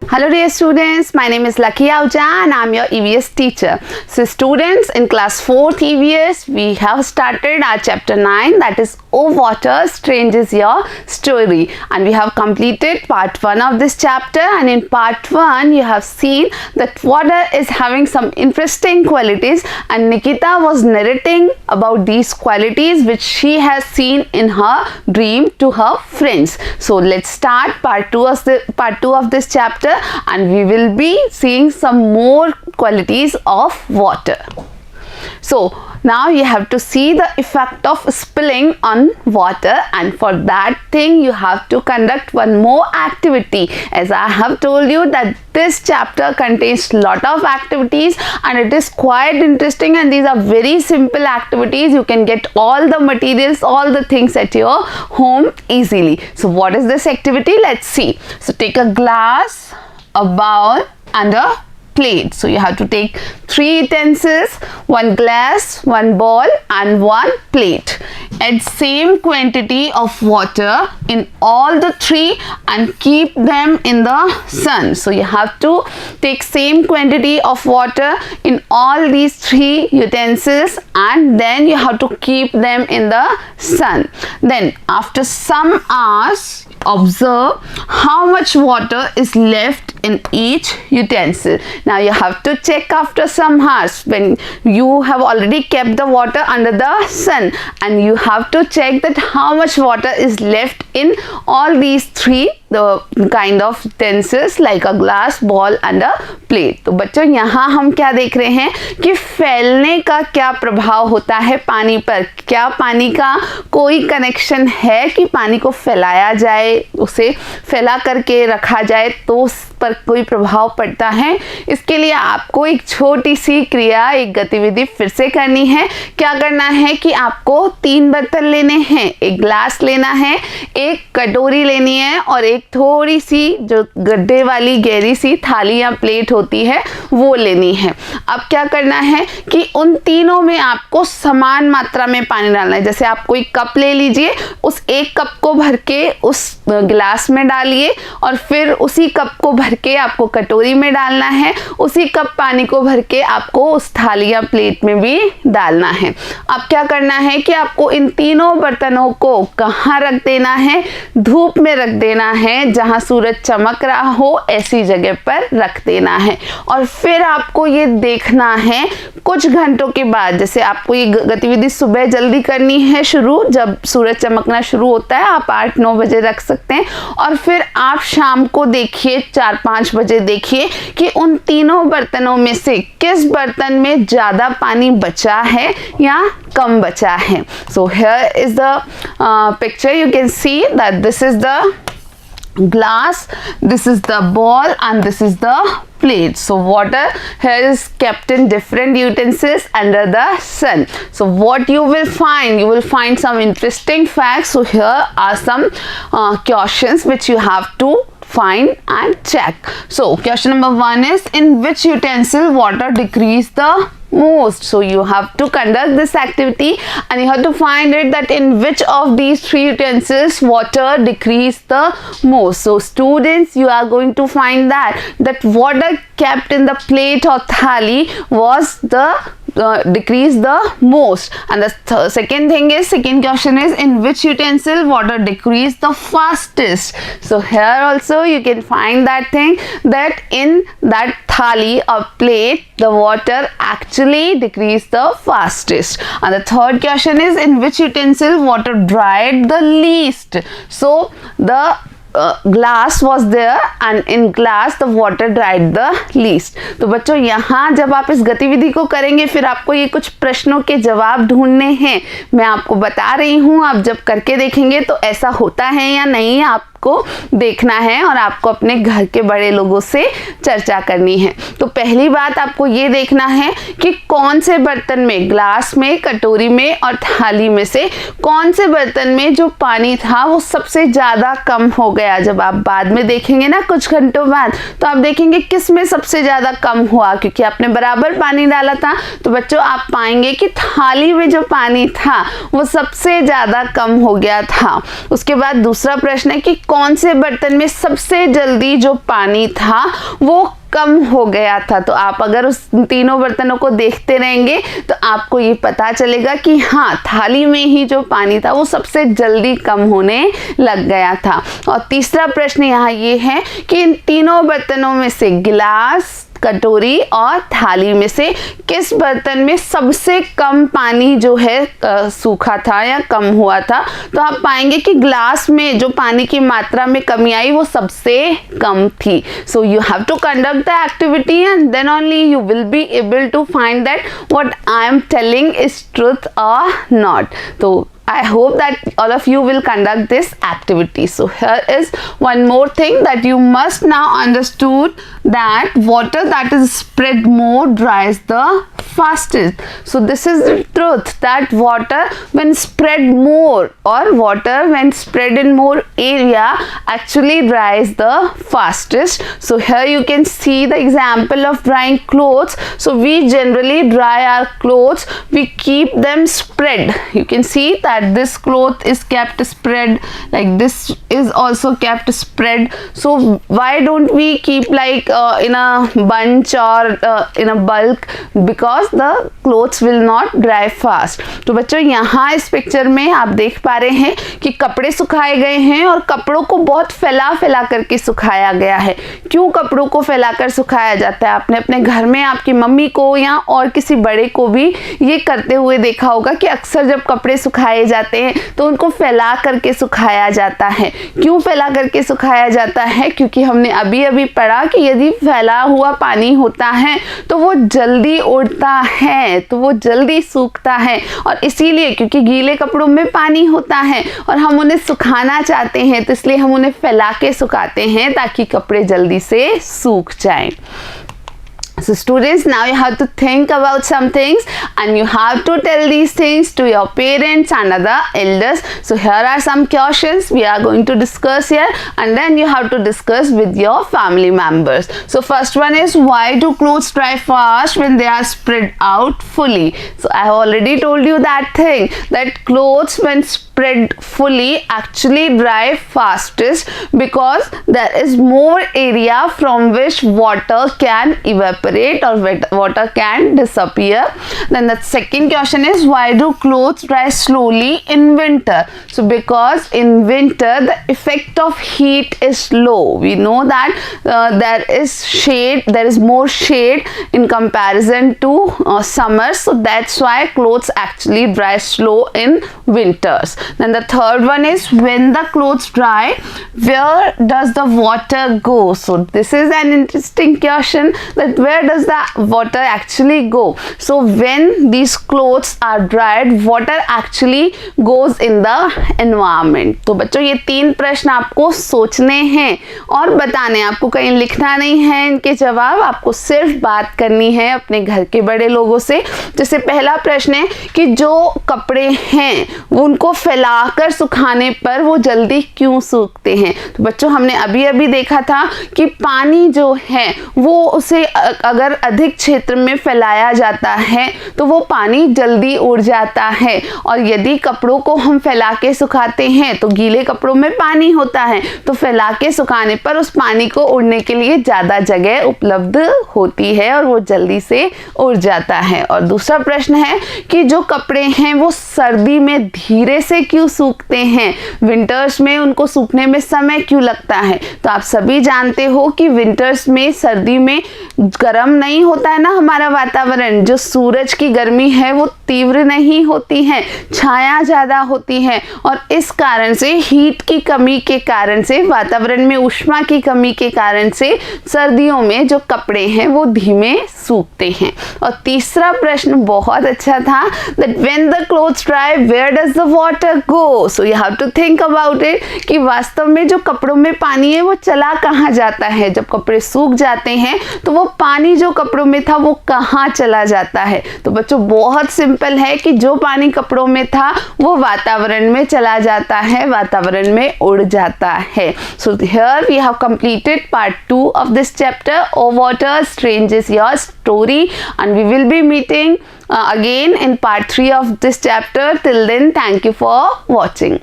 Hello dear students, my name is Lucky Ahuja and I am your EVS teacher. So students, in class 4th EVS, we have started our chapter 9, that is Oh Water, Strange is Your Story, and we have completed part 1 of this chapter. And in part 1 you have seen that water is having some interesting qualities, and Nikita was narrating about these qualities which she has seen in her dream to her friends. So let's start part 2 of this chapter, and we will be seeing some more qualities of water. So now you have to see the effect of spilling on water, and for that thing you have to conduct one more activity. As I have told you that this chapter contains lot of activities and it is quite interesting, and these are very simple activities. You can get all the materials, all the things at your home easily. So what is this activity? Let's see. So take a glass, a bowl and a plate. So you have to take 3 utensils, 1 glass, 1 bowl and 1 plate. Add same quantity of water in all the 3 and keep them in the sun. So you have to take same quantity of water in all these 3 utensils and then you have to keep them in the sun. Then after some hours, observe how much water is left in each utensil. Now you have to check after some hours when you have already kept the water under the sun, and you have to check that how much water is left in all these 3 the kind of utensils like a glass, bowl and a plate. तो बच्चों यहाँ हम क्या देख रहे हैं कि फैलने का क्या प्रभाव होता है पानी पर. क्या पानी का कोई कनेक्शन है कि पानी को फैलाया जाए, उसे फैला करके रखा जाए तो उस पर कोई प्रभाव पड़ता है. इसके लिए आपको एक छोटी सी क्रिया, एक गतिविधि फिर से करनी है. क्या करना है कि आपको 3 बर्तन लेने हैं, एक ग्लास लेना है, एक कटोरी लेनी है और एक थोड़ी सी जो गड्ढे वाली गहरी सी थाली या प्लेट होती है वो लेनी है. अब क्या करना है कि उन तीनों में आपको समान मात्रा में पानी डालना है. जैसे आप कोई कप ले लीजिए, उस एक कप को भर के उस गिलास में डालिए और फिर उसी कप को भर के आपको कटोरी में डालना है, उसी कप पानी को भर के आपको उस थाली या प्लेट में भी डालना है. अब क्या करना है कि आपको इन तीनों बर्तनों को कहाँ रख देना है? धूप में रख देना है, जहां सूरज चमक रहा हो ऐसी जगह पर रख देना है. और फिर आपको ये देखना है कुछ घंटों के बाद, जैसे आपको ये गतिविधि सुबह जल्दी करनी है शुरू, जब सूरज चमकना शुरू होता है आप 8-9 बजे रख सकते हैं, और फिर आप शाम को देखिए 4-5 बजे देखिए कि उन तीनों बर्तनों में से किस बर्तन में ज़्यादा पानी बचा है या कम बचा है. So here is the picture. You can see that this is the glass, this is the bowl and this is the plate. So water here is kept in different utensils under the sun. So what you will find some interesting facts. So here are some questions which you have to find and check. So question number 1 is, in which utensil water decrease the most? So you have to conduct this activity and you have to find it that in which of these 3 utensils water decrease the most. So students, you are going to find that water kept in the plate or thali was the decrease the most. And the second question is, in which utensil water decrease the fastest? So here also you can find that thing, that in that thali or plate the water actually decrease the fastest. And the third question is, in which utensil water dried the least? So the glass was there and in glass the water dried the least. तो बच्चों यहाँ जब आप इस गतिविधि को करेंगे फिर आपको ये कुछ प्रश्नों के जवाब ढूंढने हैं. मैं आपको बता रही हूँ, आप जब करके देखेंगे तो ऐसा होता है या नहीं आपको देखना है और आपको अपने घर के बड़े लोगों से चर्चा करनी है. तो पहली बात आपको ये देखना है कि कौन से बर्तन में, ग्लास में, कटोरी में और थाली में से कौन से बर्तन में जो पानी था वो सबसे ज़्यादा कम हो गया गया, जब आप बाद में देखेंगे ना कुछ घंटों बाद, तो आप देखेंगे किस में सबसे ज़्यादा कम हुआ, क्योंकि आपने बराबर पानी डाला था। तो बच्चों आप पाएंगे कि थाली में जो पानी था वो सबसे ज़्यादा कम हो गया था। उसके बाद दूसरा प्रश्न है कि कौन से बर्तन में सबसे जल्दी जो पानी था वो कम हो गया था। तो आप अगर उस तीनों बर्तनों को देखते रहेंगे तो आपको ये पता चलेगा कि हाँ, थाली में ही जो पानी था वो सबसे जल्दी कम होने लग गया था। और तीसरा प्रश्न यहाँ ये है कि इन तीनों बर्तनों में से गिलास, कटोरी और थाली में से किस बर्तन में सबसे कम पानी जो है सूखा था या कम हुआ था। तो आप पाएंगे कि ग्लास में जो पानी की मात्रा में कमी आई वो सबसे कम थी। So you have to conduct the activity and then only you will be able to find that what I am telling is truth और नॉट। तो I hope that all of you will conduct this activity. So here is one more thing that you must now understood, that water that is spread more dries the fastest. So this is the truth, that water when spread more, or water when spread in more area actually dries the fastest. So here you can see the example of drying clothes. So we generally dry our clothes, we keep them spread. You can see that this cloth is kept spread, like this is also kept spread. So why don't we keep like in a bunch or in a bulk? Because the clothes will not dry fast. तो बच्चों यहाँ इस picture में आप देख पा रहे हैं कि कपड़े सुखाए गए हैं और कपड़ों को बहुत फैला फैला करके सुखाया गया है। क्यों कपड़ों को फैलाकर सुखाया जाता है? आपने अपने घर में आपकी मम्मी को या और किसी बड़े को भी ये करते हुए देखा होगा कि अक्सर जब कपड़े सुखाए जाते हैं तो उनको फैला करके सुखाया जाता है। क्यों फैला करके सुखाया जाता है? क्योंकि हमने अभी अभी पढ़ा कि यदि फैला हुआ पानी होता है तो वो जल्दी उड़ता है, तो वो जल्दी सूखता है। और इसीलिए क्योंकि गीले कपड़ों में पानी होता है और हम उन्हें सुखाना चाहते हैं, तो इसलिए हम उन्हें फैला के सुखाते हैं ताकि कपड़े जल्दी से सूख जाएं। So students, now you have to think about some things and you have to tell these things to your parents and other elders. So here are some questions we are going to discuss here, and then you have to discuss with your family members. So first one is, why do clothes dry fast when they are spread out fully? So I have already told you that thing, that clothes when spread fully actually dry fastest because there is more area from which water can evaporate or water can disappear. Then the second question is, why do clothes dry slowly in winter? So because in winter the effect of heat is low. We know that there is more shade in comparison to summer, so that's why clothes actually dry slow in winters. Then the third one is, when the clothes dry, where does the water go? So this is an interesting question, that where does the water actually go? So when these clothes are dried, water actually goes in the environment. तो बच्चों ये तीन प्रश्न आपको सोचने हैं और बताने, आपको कहीं लिखना नहीं है इनके जवाब, आपको सिर्फ बात करनी है अपने घर के बड़े लोगों से। जैसे पहला प्रश्न है कि जो कपड़े हैं वो उनको फैलाकर सुखाने पर वो जल्दी क्यों सूखते हैं? तो बच्चों हमने अभी अभी देखा था कि पानी जो है वो उसे अगर अधिक क्षेत्र में फैलाया जाता है तो वो पानी जल्दी उड़ जाता है, और यदि कपड़ों को हम फैला के सुखाते हैं तो गीले कपड़ों में पानी होता है, तो फैला के सुखाने पर उस पानी को उड़ने के लिए ज़्यादा जगह उपलब्ध होती है और वो जल्दी से उड़ जाता है। और दूसरा प्रश्न है कि जो कपड़े हैं वो सर्दी में धीरे से क्यों सूखते हैं? विंटर्स में उनको सूखने में समय क्यों लगता है? तो आप सभी जानते हो कि विंटर्स में, सर्दी में गर्म नहीं होता है ना हमारा वातावरण, जो सूरज की गर्मी है वो तीव्र नहीं होती है, छाया ज़्यादा होती है, और इस कारण से हीट की कमी के कारण से, वातावरण में ऊष्मा की कमी के कारण से सर्दियों में जो कपड़े हैं वो धीमे सूखते हैं। और तीसरा प्रश्न बहुत अच्छा था, that when the clothes dry where does the water water go? So you have to think about it कि वास्तव में जो कपड़ों में पानी है वो चला कहाँ जाता है. जब कपड़े सूख जाते हैं तो वो पानी जो कपड़ों में था वो कहाँ चला जाता है. तो बच्चों बहुत सिंपल है कि जो पानी कपड़ों में था वो वातावरण में चला जाता है, वातावरण में उड़ जाता है. So here we have completed part 2 of this chapter. O water, strange is your story, and we will be meeting again in part 3 of this chapter. Till then, thank you for watching.